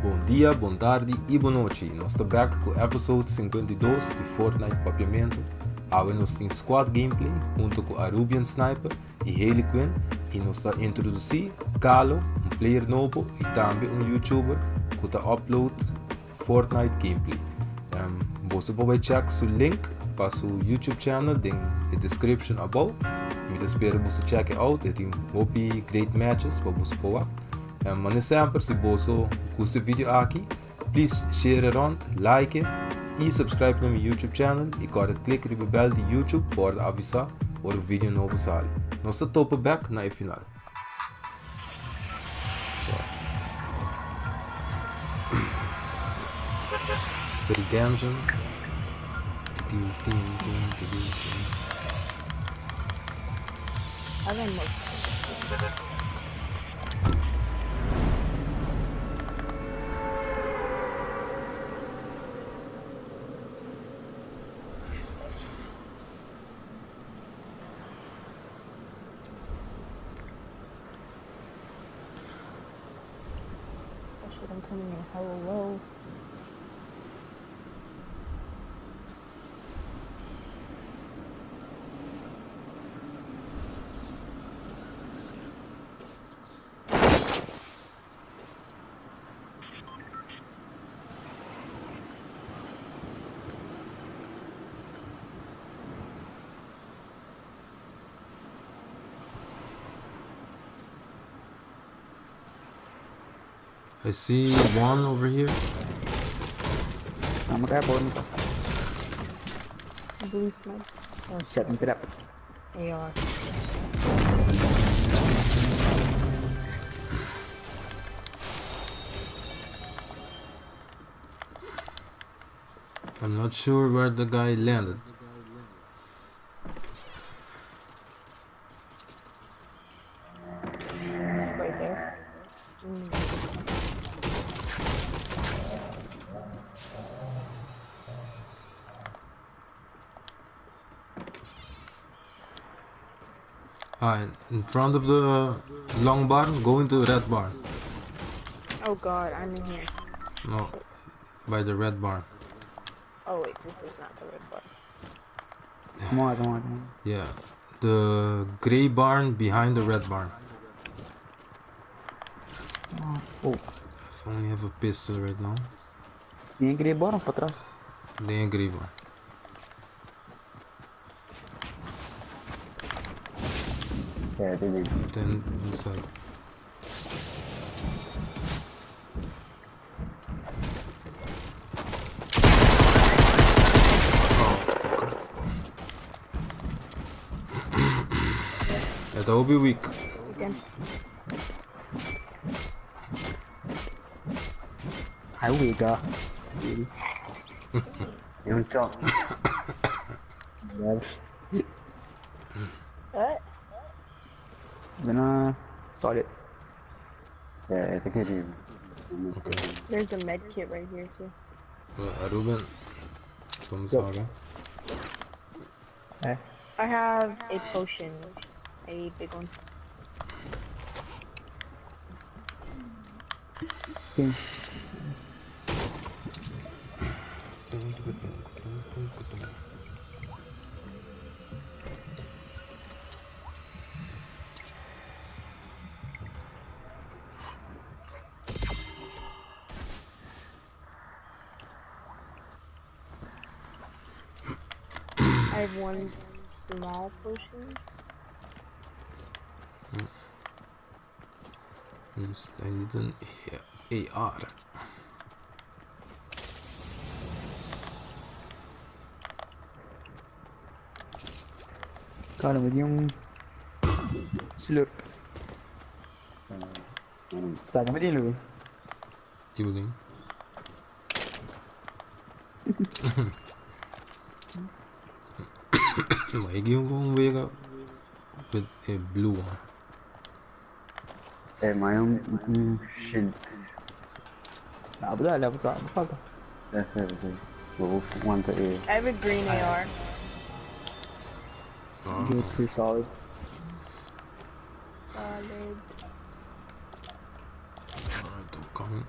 Bom dia, boa tarde e boa noite. Nós estamos back com o episode 52 de Fortnite Papiamento. Agora nós temos squad gameplay junto com a Rubian Sniper e Hailey Quinn. E nós estamos a introduzir Carlo, player novo e também youtuber que está upload Fortnite gameplay. Você pode check o link para o YouTube channel na description above. Eu espero que você check it out. Tem great matches para você poder. Mas sempre, se você gostou do vídeo aqui, please share it around, like it e subscribe no meu YouTube channel e clique no bell de YouTube para avisar quando o vídeo novo sai. Nós estamos back na final. Redemption. I'm coming in hella low. I see one over here. I'm gonna grab one. Blue smoke. Oh, set me trap. AR. I'm not sure where the guy landed. Right there. In front of the long bar, go into the red bar. Oh god, I'm in here. No, by the red bar. Oh wait, this is not the red bar. Come on, come on, come on. Yeah, the gray barn behind the red barn. Oh, I only have a pistol right now. tinha que ir embora pra trás. Nem a gray barn. É, beleza. Then inside. That will be weak. Again. Hãy quỳ cơ. Yêu cho. What? Gonna sort it. Yeah, I think it is. Okay. There's a med kit right here too. Ruben, tom saga. É. I have a potion. A big one. Sim. I have one small potion. I need an AR. Cara, me dio un slurp. Sácame de luego. Healing. Maigi yung wake up with a blue one. My own shield. Abdala, abdala, abdala. That's everything. We'll want to A. I have a green AR. Good, too solid. Solid. Alright, I'm coming.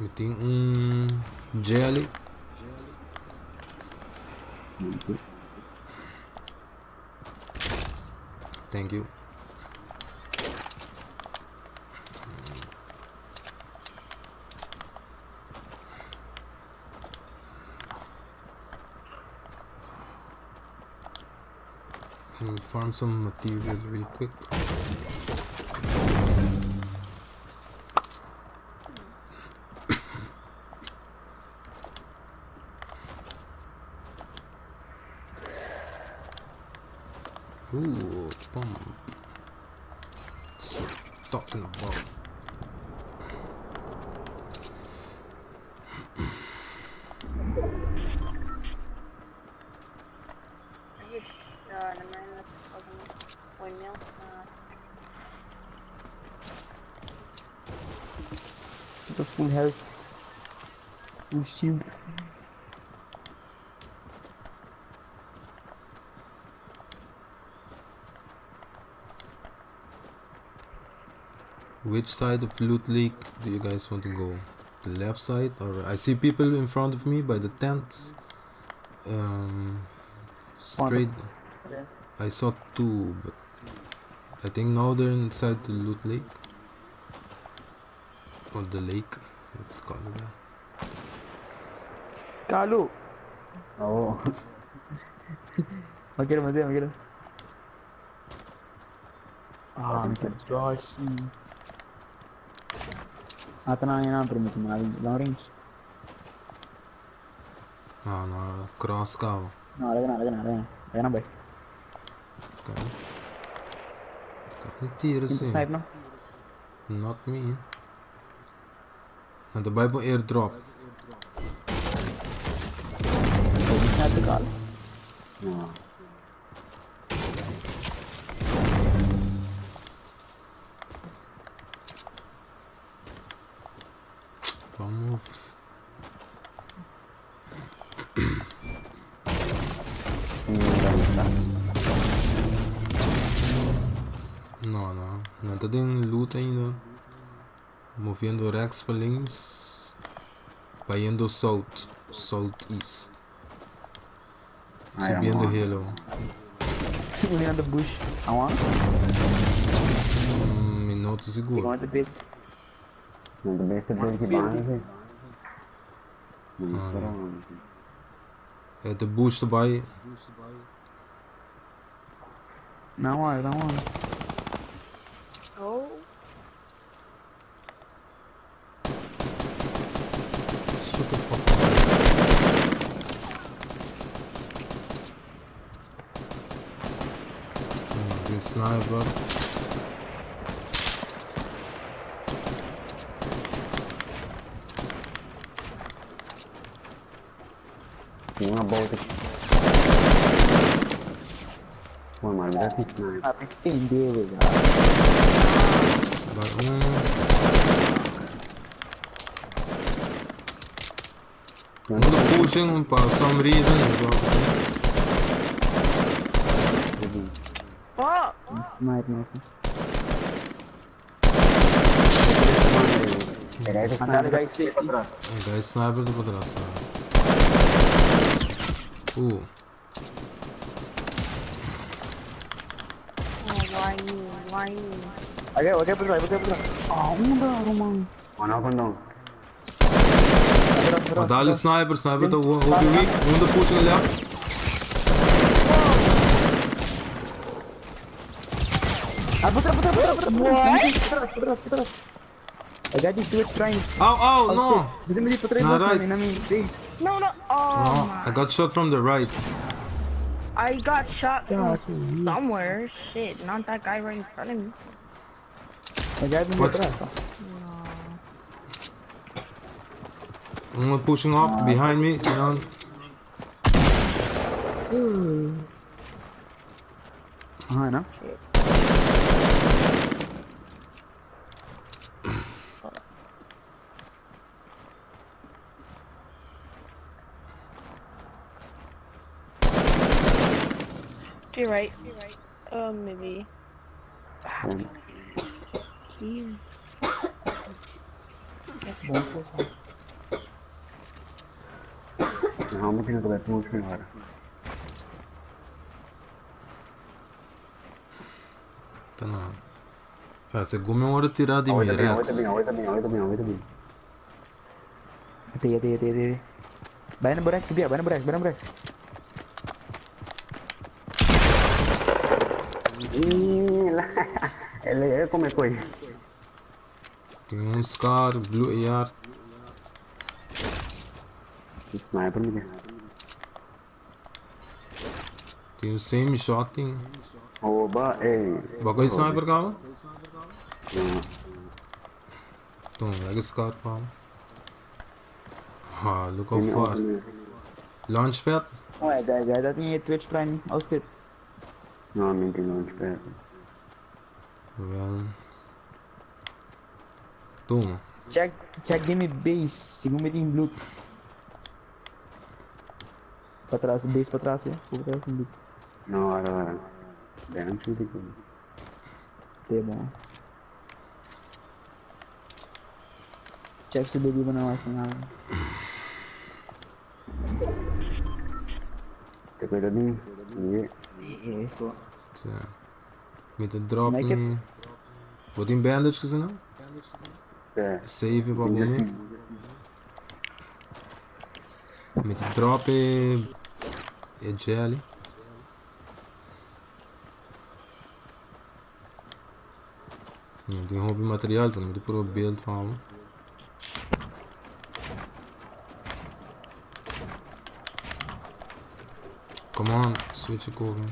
Eu tenho jelly. Thank you. Let me farm some materials real quick. Ooh, pump. Talking about. Naman na windmill. The full health. Full shield. Which side of Loot Lake do you guys want to go? The left side, or I see people in front of me by the tents. Straight. I saw two, but I think now they're inside the Loot Lake. Or the lake. Let's call it that. Kalu! Oo. Magkira, magkira. Ah, Mr. Josh. Tenangin na, pero may tumaling lang range. Ah, no, cross ka. No, lagyan na. Lagyan na, boy. Okay. Kahit tiras Yung eh. snipe na. Not me. Nandabay po airdrop. Yung snipe na Kalu. No. Vamos. No. Nada tem luta ainda. Movendo Rex para links. Vai indo southeast. Subindo Halo. Subindo the bush. Awan? Minuto Ikaw seguro. at the bit. Nandun sa dyan kibangan eh. É de bush erbij. Nawan. Oh. Shut the fuck up. This sniper. Yung mga botik. Wah, malah sih sniper. Sabi ko, hindi wala. But, I'm pushing for some reason. Fuck! Snipe na siya. Andali guys, 60. Guys, sniper to atrás. Oh, why me? Okay, putra. Ah, unda, Roman. Mana akong dong? Dali sniper to will be weak. On the pushing left. Ah, putra. Putra. I got this dude trying. Ow, no! Hindi putra Not yung right. namin face. No. Oh No, my. I got shot from the right. I got shot from Yeah. somewhere. Shit, not that guy right in front of me. I got him What? putra. I'm pushing up behind me. Down. Na? You're right. Maybe. Bom, Vamos que não vai pro último agora. Tá não. Segunda é hora tirar de Oita bem, Mirex. oita bem. Hati. Vai no buraco, vai no buraco. Ih, lá. Ele como é coisa. Tem um Scar, Blue AR. Sniper me. Tem um semi-shotting. Oba, ei. Bagulho de sniper, cara? Não. Então, lega Scar, pá. Ah, look how far. Launchpad? Ué, da tinha Twitch Prime aos que. Não, mentira, não, espera. Well. Toma. Check game base, segundo meeting blue. Pra trás, base pra trás, Vou pra trás, blue. Não, era. Bem antes de tudo. Tá bom. Check se bebida não acha nada. Tem cuidadinho. Isso. Met de drop Make it. me. Wat in bandage gezien nou? É. Save pra boné. Met de drop é jelly. Tem hobby material, então me puro build farm. Come on, switch it over.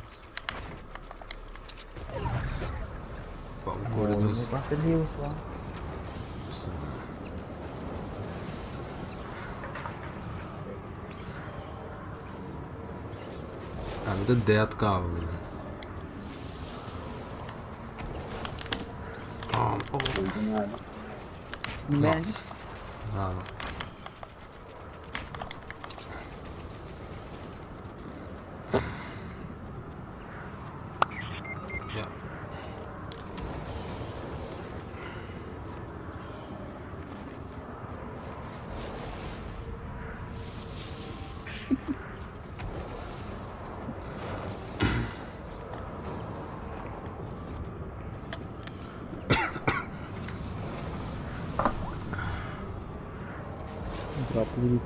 Vamos correr dos. Basta Deus lá. Ah, me dá death cover, velho. Menos. Não. Yeah. Próprio.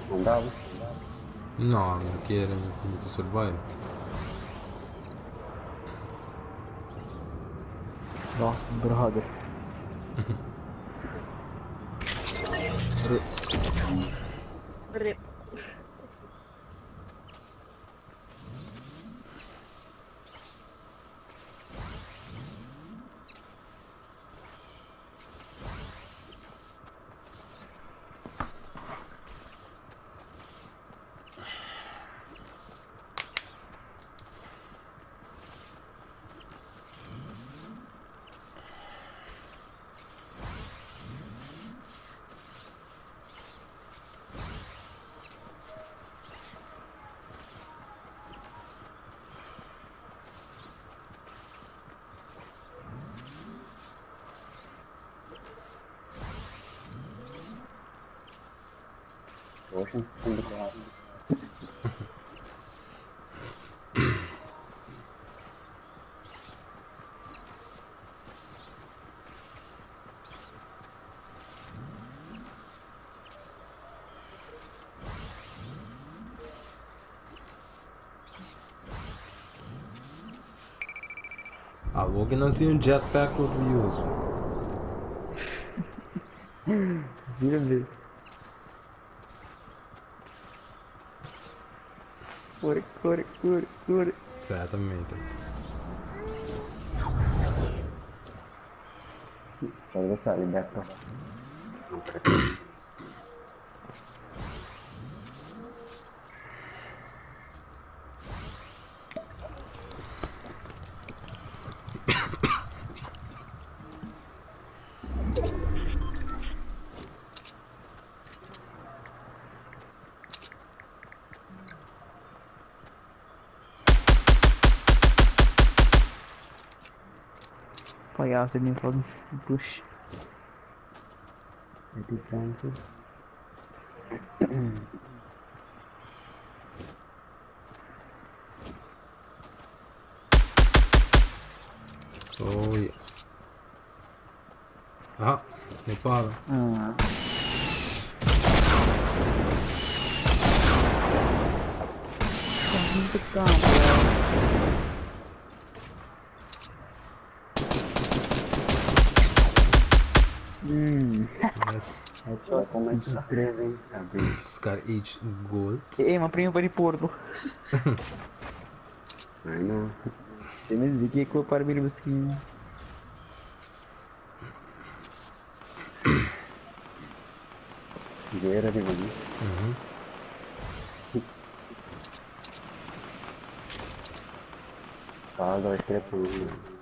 Não dava? No, non quiere, mi survive. Nossa, brother. Rip. Poxa, fundo claro. Ah, vou que não sei um jetpack que eu uso. Vira ver. Corre. Certamente. Pode deixar ali, Beto. Palhaço, ele me fala puxa. 80 chances. Oh yes. Ah, me para. Ah. Muito campo. Yes. Headshot com mais 3, hein? Abri. Scar H Gold. Eh, ma prima para Porto. Ai não. Tem mais de que para vir buscar. Guerra de ali. Fala, vai escrever por um.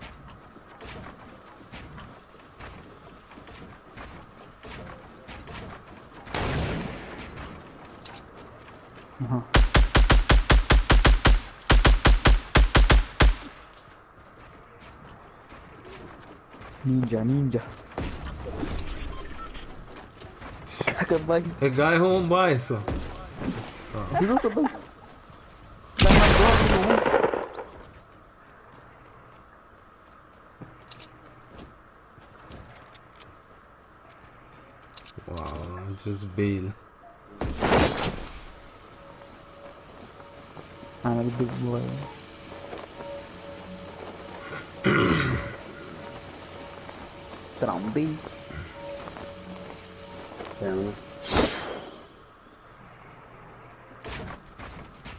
Ninja. Acabei. A guy home by so. Digo só bem. Dá mais dois, não. Wow, just bail. I'm a big boy. Trombies. Então,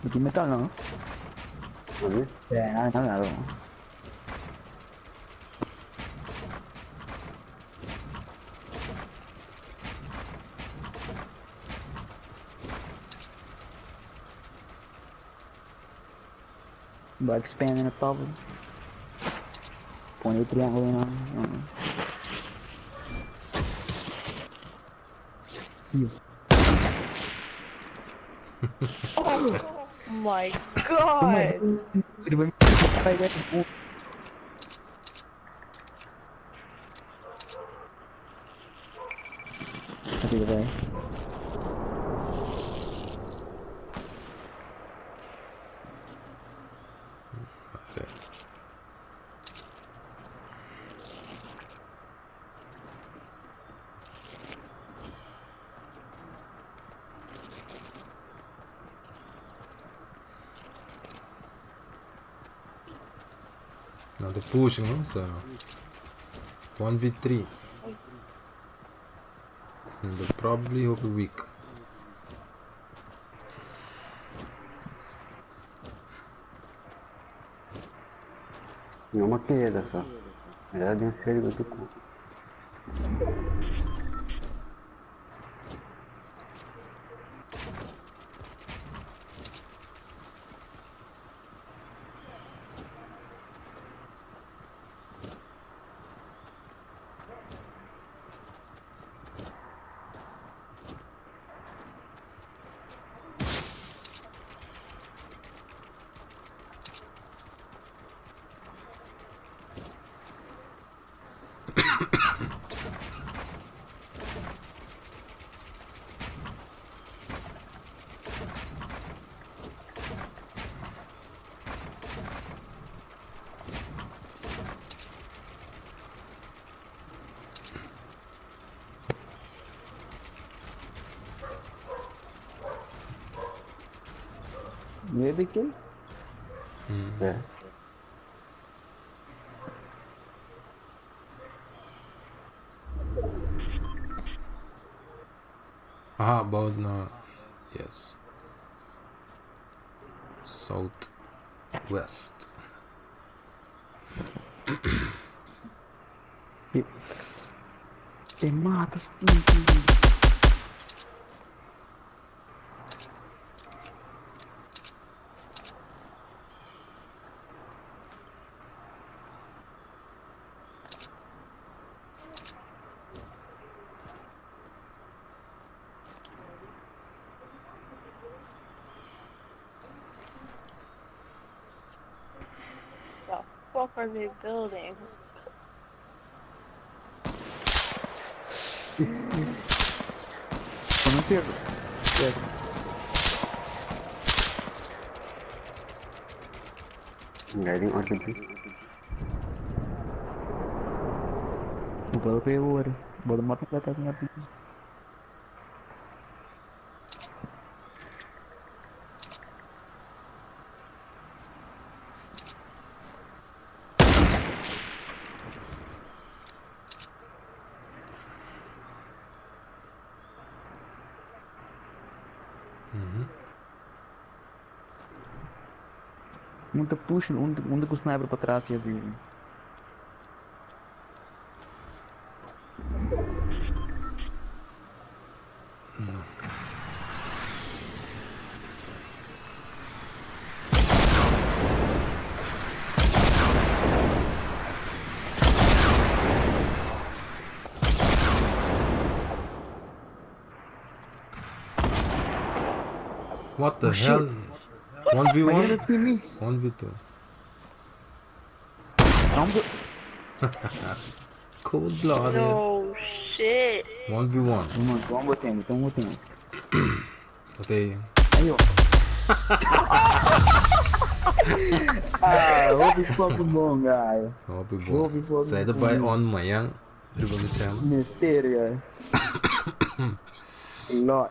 Não tem metal não. vamos ver? É, nada. Vai expanding the problem. Põe o triângulo na. Oh my god! Ele vai me pegar de boa. Cadê ele vai? Okay. Now they're pushing, no? So 1v3. And they probably will be weak. E uma queda só. Melhor de um cérebro do cu. Maybe kill? É. Ah, about now. Yes. South west. Te mata, Stinky. The fuck are they building? Não serve. Certo. Riding RPG. O bala kayo war. Bala mata ka tayo nga pito. Muita push, onde com o sniper para trás e assim. What the Oh, shit. hell? Imagina 1v1? teammates. 1v2. Vamos. Cold blooded. No shit. 1v1. Vamos batendo, estamos batendo. Botei. Aí, ó. Hope fucking bom, guy. Hope Hope bom. fucking Saída by on manhã. Driba no channel. Mistério, guy. Lot.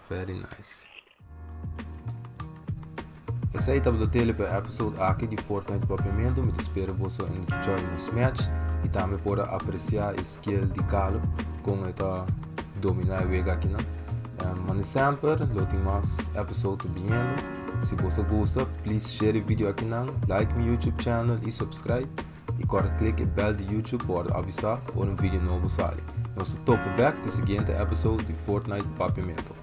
Very nice. Esse aí estava do tele para o episódio aqui de Fortnite propriamente. Me espero você enjoy nos match e também pode apreciar a skill de Calo com esta dominar o jogo aqui, né? Mas sempre, lo tem mais episódio vindo. Se você gosta, please share o vídeo aqui, né? Like meu YouTube channel e subscribe. E corre clique o bell de YouTube para avisar quando um vídeo novo sai. Nós topo back para o seguinte episódio de Fortnite Papiamento.